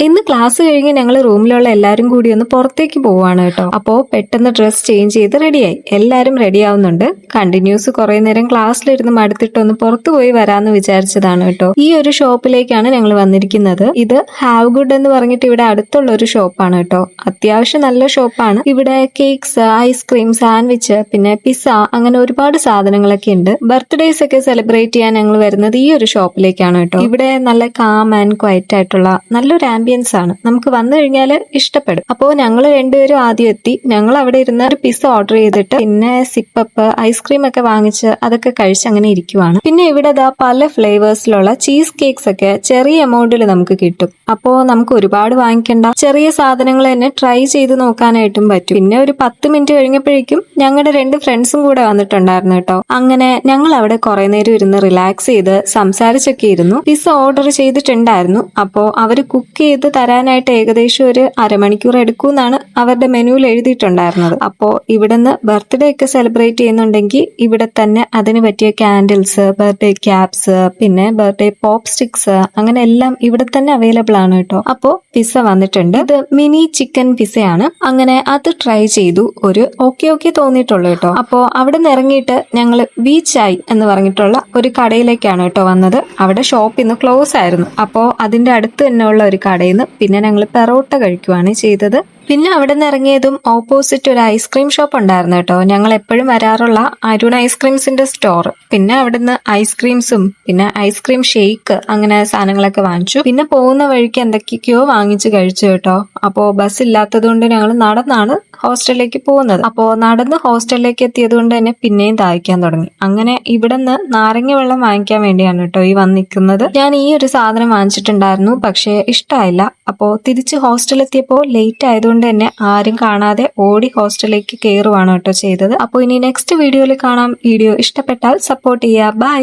ഇന്ന് ക്ലാസ് കഴിഞ്ഞ് ഞങ്ങൾ റൂമിലുള്ള എല്ലാവരും കൂടി ഒന്ന് പുറത്തേക്ക് പോവാണ് കേട്ടോ. അപ്പോൾ പെട്ടെന്ന് ഡ്രസ് ചേഞ്ച് ചെയ്ത് റെഡിയായി. എല്ലാവരും റെഡി ആവുന്നുണ്ട്. കണ്ടിന്യൂസ് കുറെ നേരം ക്ലാസ്സിലിരുന്ന് മടുത്തിട്ട് ഒന്ന് പുറത്തു പോയി വരാമെന്ന് വിചാരിച്ചതാണ് കേട്ടോ. ഈ ഒരു ഷോപ്പിലേക്കാണ് ഞങ്ങൾ വന്നിരിക്കുന്നത്. ഇത് ഹാവ് ഗുഡ് എന്ന് പറഞ്ഞിട്ട് ഇവിടെ അടുത്തുള്ള ഒരു ഷോപ്പാണ് കേട്ടോ. അത്യാവശ്യം നല്ല ഷോപ്പാണ്. ഇവിടെ കേക്ക്സ്, ഐസ്ക്രീം, സാൻഡ്വിച്ച്, പിന്നെ പിസ്സ, അങ്ങനെ ഒരുപാട് സാധനങ്ങളൊക്കെ ഉണ്ട്. ബർത്ത്ഡേസ് ഒക്കെ സെലിബ്രേറ്റ് ചെയ്യാൻ ഞങ്ങൾ വരുന്നത് ഈ ഒരു ഷോപ്പിലേക്കാണ് കേട്ടോ. ഇവിടെ നല്ല കാം ആൻഡ് ക്വയറ്റ് ആയിട്ടുള്ള നല്ലൊരു ആംബിയൻസ് ആണ്. നമുക്ക് വന്നു കഴിഞ്ഞാൽ ഇഷ്ടപ്പെടും. അപ്പോൾ ഞങ്ങൾ രണ്ടുപേരും ആദ്യം എത്തി. ഞങ്ങൾ അവിടെ ഇരുന്ന് ഒരു പിസ്സ ഓർഡർ ചെയ്തിട്ട് പിന്നെ സിപ്പപ്പ്, ഐസ്ക്രീം ഒക്കെ വാങ്ങിച്ച് അതൊക്കെ കഴിച്ച് അങ്ങനെ ഇരിക്കുവാണ്. പിന്നെ ഇവിടെ പല ഫ്ലേവേഴ്സിലുള്ള ചീസ് കേക്ക്സ് ഒക്കെ ചെറിയ എമൗണ്ടിൽ നമുക്ക് കിട്ടും. അപ്പോൾ നമുക്ക് ഒരുപാട് വാങ്ങിക്കണ്ട, ചെറിയ സാധനങ്ങൾ തന്നെ ട്രൈ ചെയ്ത് നോക്കാനായിട്ടും പറ്റും. പിന്നെ ഒരു 10 മിനിറ്റ് കഴിഞ്ഞപ്പോഴേക്കും ഞങ്ങളുടെ 2 ഫ്രണ്ട്സും കൂടെ വന്നിട്ടുണ്ടായിരുന്നു കേട്ടോ. അങ്ങനെ ഞങ്ങൾ അവിടെ കുറെ നേരം ഇരുന്ന് റിലാക്സ് ചെയ്ത് സംസാരിച്ചൊക്കെ ഇരുന്നു. പിസ്സ ഓർഡർ ചെയ്തിട്ടുണ്ടായിരുന്നു. അപ്പോൾ അവർ കുക്ക് ചെയ്ത് തരാനായിട്ട് ഏകദേശം ഒരു അരമണിക്കൂർ എടുക്കുമെന്നാണ് അവരുടെ മെനുവിൽ എഴുതിയിട്ടുണ്ടായിരുന്നത്. അപ്പോൾ ഇവിടുന്ന് ബർത്ത്ഡേ ഒക്കെ സെലിബ്രേറ്റ് ചെയ്യുന്നുണ്ടെങ്കിൽ ഇവിടെ തന്നെ അതിന് പറ്റിയ കാൻഡിൽസ്, ബർത്ത്ഡേ ക്യാപ്സ്, പിന്നെ ബർത്ത്ഡേ പോപ്പ് സ്റ്റിക്സ്, അങ്ങനെ എല്ലാം ഇവിടെ തന്നെ അവൈലബിൾ ആണ് കേട്ടോ. അപ്പോൾ പിസ്സ വന്നിട്ടുണ്ട്. ഇത് മിനി ചിക്കൻ പിസ്സയാണ്. അങ്ങനെ അത് ട്രൈ ചെയ്തു. ഒരു ഓക്കെ തോന്നിയിട്ടുള്ളൂ കേട്ടോ. അപ്പോൾ അവിടെ നിന്ന് ഇറങ്ങിയിട്ട് ഞങ്ങൾ വി ചായ് എന്ന് പറഞ്ഞിട്ടുള്ള ഒരു കടയിലേക്കാണ് കേട്ടോ വന്നത്. അവിടെ ഷോപ്പ് ഇന്ന് ക്ലോസ് ആയിരുന്നു. അപ്പോൾ അതിന്റെ അടുത്ത് തന്നെ ഉള്ള ഒരു കടയിൽ നിന്ന് പിന്നെ ഞങ്ങൾ പെറോട്ട കഴിക്കുവാണ് ചെയ്തത്. പിന്നെ അവിടെ നിന്ന് ഇറങ്ങിയതും ഓപ്പോസിറ്റ് ഒരു ഐസ്ക്രീം ഷോപ്പ് ഉണ്ടായിരുന്നു കേട്ടോ. ഞങ്ങൾ എപ്പോഴും വരാറുള്ള അരുൺ ഐസ്ക്രീംസിന്റെ സ്റ്റോർ. പിന്നെ അവിടുന്ന് ഐസ്ക്രീംസും പിന്നെ ഐസ്ക്രീം ഷേക്ക് അങ്ങനെ സാധനങ്ങളൊക്കെ വാങ്ങിച്ചു. പിന്നെ പോകുന്ന വഴിക്ക് എന്തൊക്കെയൊക്കെയോ വാങ്ങിച്ച് കഴിച്ചു കേട്ടോ. അപ്പോൾ ബസ് ഇല്ലാത്തത് കൊണ്ട് ഞങ്ങൾ നടന്നാണ് ഹോസ്റ്റലിലേക്ക് പോകുന്നത്. അപ്പോൾ നടന്ന് ഹോസ്റ്റലിലേക്ക് എത്തിയത് കൊണ്ട് തന്നെ പിന്നെയും ദാഹിക്കാൻ തുടങ്ങി. അങ്ങനെ ഇവിടുന്ന് നാരങ്ങ വെള്ളം വാങ്ങിക്കാൻ വേണ്ടിയാണ് കേട്ടോ ഈ വന്നിരിക്കുന്നത്. ഞാൻ ഈ ഒരു സാധനം വാങ്ങിച്ചിട്ടുണ്ടായിരുന്നു, പക്ഷേ ഇഷ്ടമായില്ല. അപ്പോൾ തിരിച്ച് ഹോസ്റ്റലെത്തിയപ്പോൾ ലേറ്റ് ആയതുകൊണ്ട് തന്നെ ആരും കാണാതെ ഓടി ഹോസ്റ്റലിലേക്ക് കയറുവാണ് കേട്ടോ ചെയ്തത്. അപ്പോൾ ഇനി നെക്സ്റ്റ് വീഡിയോയിൽ കാണാം. വീഡിയോ ഇഷ്ടപ്പെട്ടാൽ സപ്പോർട്ട് ചെയ്യുക. ബൈ.